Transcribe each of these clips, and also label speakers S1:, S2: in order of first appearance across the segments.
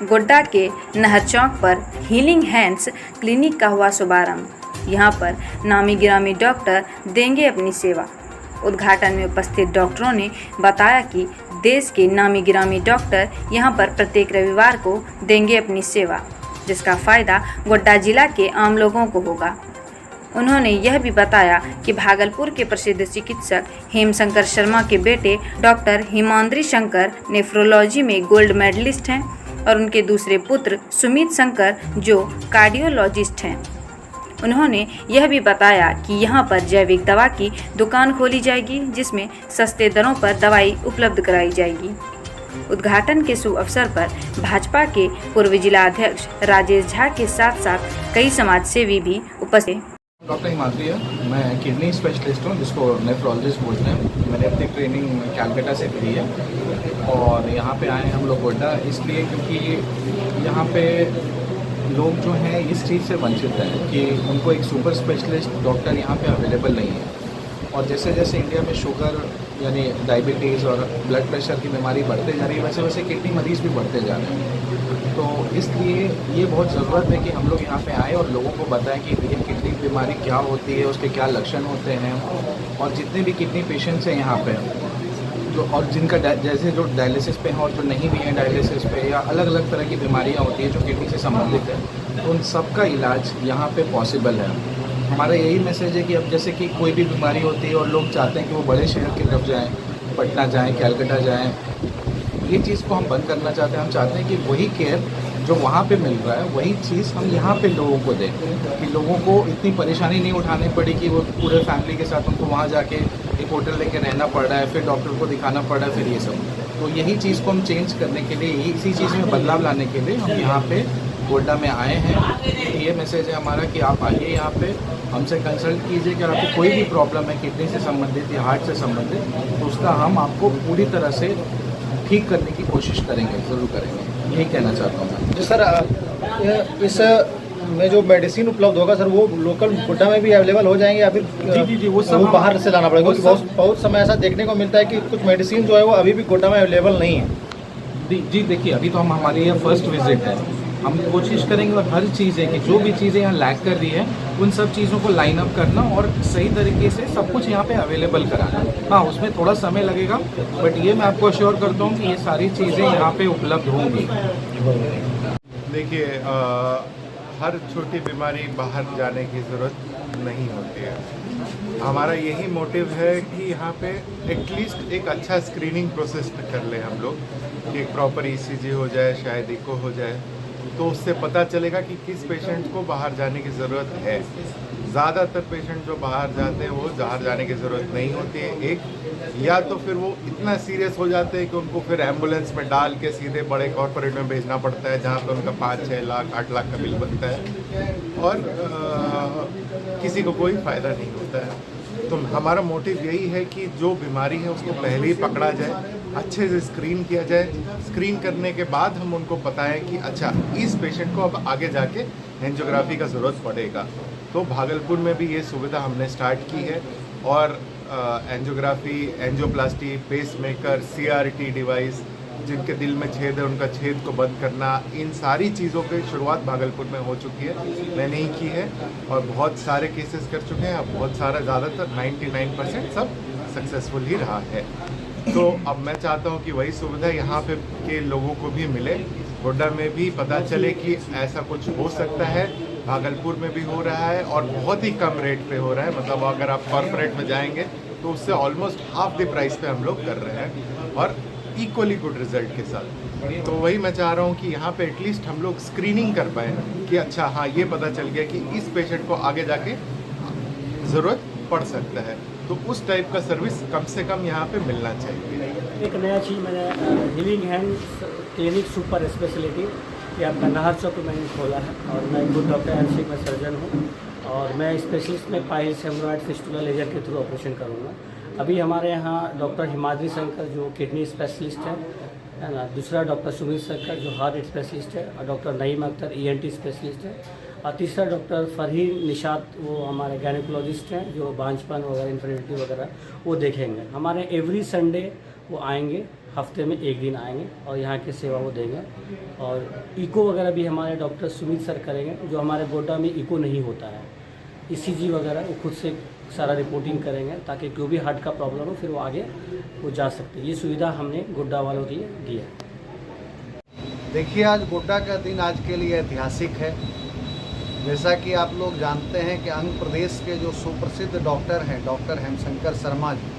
S1: गोड्डा के नहर चौक पर हीलिंग हैंड्स क्लिनिक का हुआ शुभारंभ। यहां पर नामी गिरामी डॉक्टर देंगे अपनी सेवा। उद्घाटन में उपस्थित डॉक्टरों ने बताया कि देश के नामी गिरामी डॉक्टर यहां पर प्रत्येक रविवार को देंगे अपनी सेवा, जिसका फ़ायदा गोड्डा जिला के आम लोगों को होगा। उन्होंने यह भी बताया कि भागलपुर के प्रसिद्ध चिकित्सक हेमशंकर शर्मा के बेटे डॉक्टर हिमाद्री शंकर नेफ्रोलॉजी में गोल्ड मेडलिस्ट हैं और उनके दूसरे पुत्र सुमित शंकर जो कार्डियोलॉजिस्ट हैं। उन्होंने यह भी बताया कि यहां पर जैविक दवा की दुकान खोली जाएगी, जिसमें सस्ते दरों पर दवाई उपलब्ध कराई जाएगी। उद्घाटन के शुभ अवसर पर भाजपा के पूर्व जिला अध्यक्ष राजेश झा के साथ साथ कई समाज सेवी भी उपस्थित।
S2: डॉक्टर हिमाद्री है, मैं किडनी स्पेशलिस्ट हूँ, जिसको नेफ्रोलॉजिस्ट बोलते हैं। मैंने अपनी ट्रेनिंग कैलकाटा से की है और यहाँ पे आए हम लोग गोड्डा इसलिए क्योंकि यहाँ पे लोग जो हैं इस चीज़ से वंचित हैं कि उनको एक सुपर स्पेशलिस्ट डॉक्टर यहाँ पे अवेलेबल नहीं है। और जैसे जैसे इंडिया में शुगर यानी डायबिटीज़ और ब्लड प्रेशर की बीमारी बढ़ते जा रही है, वैसे वैसे किडनी मरीज़ भी बढ़ते जा रहे हैं। तो इसलिए ये बहुत ज़रूरत है कि हम लोग यहाँ पे आए और लोगों को बताएं कि ये किडनी बीमारी क्या होती है, उसके क्या लक्षण होते हैं। और जितने भी किडनी पेशेंट्स हैं यहाँ पे जो और जिनका जैसे जो डायलिसिस पे हैं और जो नहीं भी हैं डायलिसिस पे, या अलग अलग तरह की बीमारियाँ होती हैं जो किडनी से संबंधित है, तो उन सब का इलाज यहाँ पे पॉसिबल है। हमारा यही मैसेज है कि अब जैसे कि कोई भी बीमारी होती है और लोग चाहते हैं कि वो बड़े शहर की तरफ जाएँ, पटना जाएँ, कैलकाटा जाएँ, ये चीज़ को हम बंद करना चाहते हैं। हम चाहते हैं कि वही केयर जो वहाँ पे मिल रहा है वही चीज़ हम यहाँ पे लोगों को दें, कि लोगों को इतनी परेशानी नहीं उठानी पड़ी कि वो पूरे फैमिली के साथ उनको वहाँ जाके एक होटल लेके रहना पड़ रहा है, फिर डॉक्टर को दिखाना पड़ रहा है, फिर ये सब। तो यही चीज़ को हम चेंज करने के लिए, इसी चीज़ में बदलाव लाने के लिए हम यहाँ पे गोड्डा में आए हैं। ये मैसेज है हमारा कि आप आइए यहाँ पे, हमसे कंसल्ट कीजिए कि अगर आपको कोई भी प्रॉब्लम है किडनी से संबंधित या हार्ट से संबंधित, तो उसका हम आपको पूरी तरह से ठीक करने की कोशिश करेंगे, ज़रूर करेंगे। यही कहना चाहता हूँ मैं।
S3: जी सर, इस में जो मेडिसिन उपलब्ध होगा सर, वो लोकल गोड्डा में भी अवेलेबल हो जाएंगे या फिर
S2: जी वो सब
S3: बाहर से लाना पड़ेगा? क्योंकि बहुत समय ऐसा देखने को मिलता है कि कुछ मेडिसिन जो है वो अभी भी गोड्डा में अवेलेबल नहीं है।
S2: जी देखिए, अभी तो हमारे यहाँ फर्स्ट विजिट है। हम कोशिश करेंगे और हर चीज़ें कि जो भी चीज़ें यहाँ लैक कर रही है उन सब चीज़ों को लाइन अप करना और सही तरीके से सब कुछ यहाँ पे अवेलेबल कराना। हाँ, उसमें थोड़ा समय लगेगा, बट ये मैं आपको अश्योर करता हूँ कि ये सारी चीज़ें यहाँ पे उपलब्ध होंगी।
S4: देखिए, हर छोटी बीमारी बाहर जाने की ज़रूरत नहीं होती है। हमारा यही मोटिव है कि यहाँ पे एटलीस्ट एक अच्छा स्क्रीनिंग प्रोसेस कर ले हम लोग, कि एक प्रॉपर ईसीजी हो जाए, शायद इको हो जाए, तो उससे पता चलेगा कि किस पेशेंट को बाहर जाने की ज़रूरत है। ज़्यादातर पेशेंट जो बाहर जाते हैं वो बाहर जाने की ज़रूरत नहीं होती है। एक या तो फिर वो इतना सीरियस हो जाते हैं कि उनको फिर एम्बुलेंस में डाल के सीधे बड़े कॉर्पोरेट में भेजना पड़ता है, जहाँ पर उनका 5-6 लाख 8 लाख का बिल बनता है और किसी को कोई फ़ायदा नहीं होता है। तो हमारा मोटिव यही है कि जो बीमारी है उसको पहले ही पकड़ा जाए, अच्छे से स्क्रीन किया जाए। स्क्रीन करने के बाद हम उनको बताएं कि अच्छा, इस पेशेंट को अब आगे जाके एंजियोग्राफी का ज़रूरत पड़ेगा। तो भागलपुर में भी ये सुविधा हमने स्टार्ट की है और angiography, angioplasty, pacemaker, CRT device, जिनके दिल में छेद है उनका छेद को बंद करना, इन सारी चीज़ों की शुरुआत भागलपुर में हो चुकी है। मैंने ही की है और बहुत सारे केसेस कर चुके हैं। अब बहुत सारा, ज़्यादातर 99% सब सक्सेसफुल ही रहा है। तो अब मैं चाहता हूँ कि वही सुविधा यहाँ पे के लोगों को भी मिले, गोड्डा में भी पता चले कि ऐसा कुछ हो सकता है। भागलपुर में भी हो रहा है और बहुत ही कम रेट पे हो रहा है। मतलब अगर आप कॉर्पोरेट में जाएंगे तो उससे ऑलमोस्ट हाफ द प्राइस पे हम लोग कर रहे हैं और इक्वली गुड रिजल्ट के साथ। तो वही मैं चाह रहा हूँ कि यहाँ पे एटलीस्ट हम लोग स्क्रीनिंग कर पाए कि अच्छा, हाँ, ये पता चल गया कि इस पेशेंट को आगे जाके ज़रूरत पड़ सकता है, तो उस टाइप का सर्विस कम से कम यहाँ पे मिलना चाहिए।
S5: एक नया चीज़ मैंने healing hands clinic super speciality, ये आपका नहर चौक मैंने खोला है और मैं खुद डॉक्टर एमसी में सर्जन हूँ और मैं स्पेशलिस्ट में पाइल्स, हेमोरॉइड, फिस्टुला लेजर के थ्रू ऑपरेशन करूँगा। अभी हमारे यहाँ डॉक्टर हिमाद्री शंकर जो किडनी स्पेशलिस्ट है ना, दूसरा डॉक्टर सुमित शंकर जो हार्ट स्पेशलिस्ट है और doctor Naeem Akhtar ENT specialist है और तीसरा डॉक्टर फरहीन निशात, वो हमारे गायनेकोलॉजिस्ट हैं जो बांझपन वगैरह, इन्फर्टिलिटी वगैरह वो देखेंगे। हमारे एवरी संडे वो आएंगे, हफ्ते में 1 दिन आएंगे और यहाँ की सेवा वो देंगे। और इको वगैरह भी हमारे डॉक्टर सुमित सर करेंगे, जो हमारे गोड्डा में इको नहीं होता है। ECG वगैरह वो खुद से सारा रिपोर्टिंग करेंगे, ताकि जो भी हार्ट का प्रॉब्लम हो फिर वो आगे वो जा सकते हैं। ये सुविधा हमने गोड्डा वालों के लिए दी है।
S3: देखिए, आज गोड्डा का दिन आज के लिए ऐतिहासिक है। जैसा कि आप लोग जानते हैं कि आंध्र प्रदेश के जो सुप्रसिद्ध डॉक्टर हैं, डॉक्टर हेमशंकर शर्मा जी,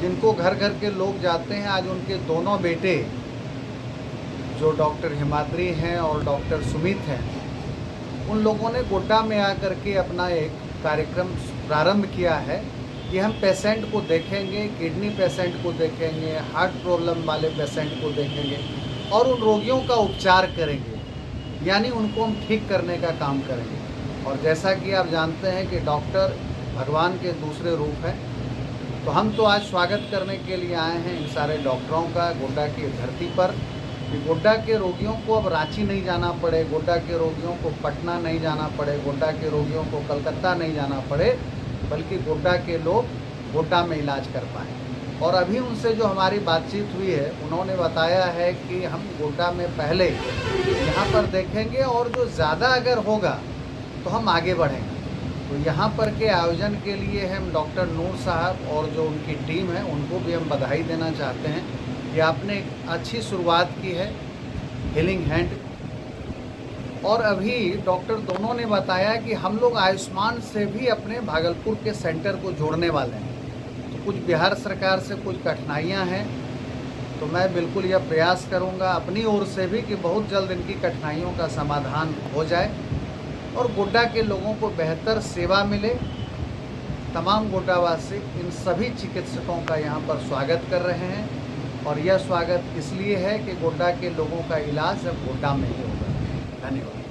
S3: जिनको घर घर के लोग जाते हैं, आज उनके दोनों बेटे जो डॉक्टर हिमाद्री हैं और डॉक्टर सुमित हैं, उन लोगों ने गोड्डा में आकर के अपना एक कार्यक्रम प्रारंभ किया है कि हम पेशेंट को देखेंगे, किडनी पेशेंट को देखेंगे, हार्ट प्रॉब्लम वाले पेशेंट को देखेंगे और उन रोगियों का उपचार करेंगे, यानी उनको हम ठीक करने का काम करेंगे। और जैसा कि आप जानते हैं कि डॉक्टर भगवान के दूसरे रूप हैं, तो हम तो आज स्वागत करने के लिए आए हैं इन सारे डॉक्टरों का गोड्डा की धरती पर, कि गोड्डा के रोगियों को अब रांची नहीं जाना पड़े, गोड्डा के रोगियों को पटना नहीं जाना पड़े, गोड्डा के रोगियों को कलकत्ता नहीं जाना पड़े, बल्कि गोड्डा के लोग गोड्डा में इलाज कर पाएँ। और अभी उनसे जो हमारी बातचीत हुई है, उन्होंने बताया है कि हम गोड्डा में पहले यहाँ पर देखेंगे और जो ज़्यादा अगर होगा तो हम आगे बढ़ेंगे। तो यहाँ पर के आयोजन के लिए हम डॉक्टर नूर साहब और जो उनकी टीम है उनको भी हम बधाई देना चाहते हैं कि आपने एक अच्छी शुरुआत की है हीलिंग हैंड। और अभी डॉक्टर दोनों ने बताया कि हम लोग आयुष्मान से भी अपने भागलपुर के सेंटर को जोड़ने वाले हैं। तो कुछ बिहार सरकार से कुछ कठिनाइयाँ हैं, तो मैं बिल्कुल यह प्रयास करूँगा अपनी ओर से भी कि बहुत जल्द इनकी कठिनाइयों का समाधान हो जाए और गोड्डा के लोगों को बेहतर सेवा मिले। तमाम गोड्डावासी इन सभी चिकित्सकों का यहाँ पर स्वागत कर रहे हैं और यह स्वागत इसलिए है कि गोड्डा के लोगों का इलाज अब गोड्डा में ही होगा। धन्यवाद।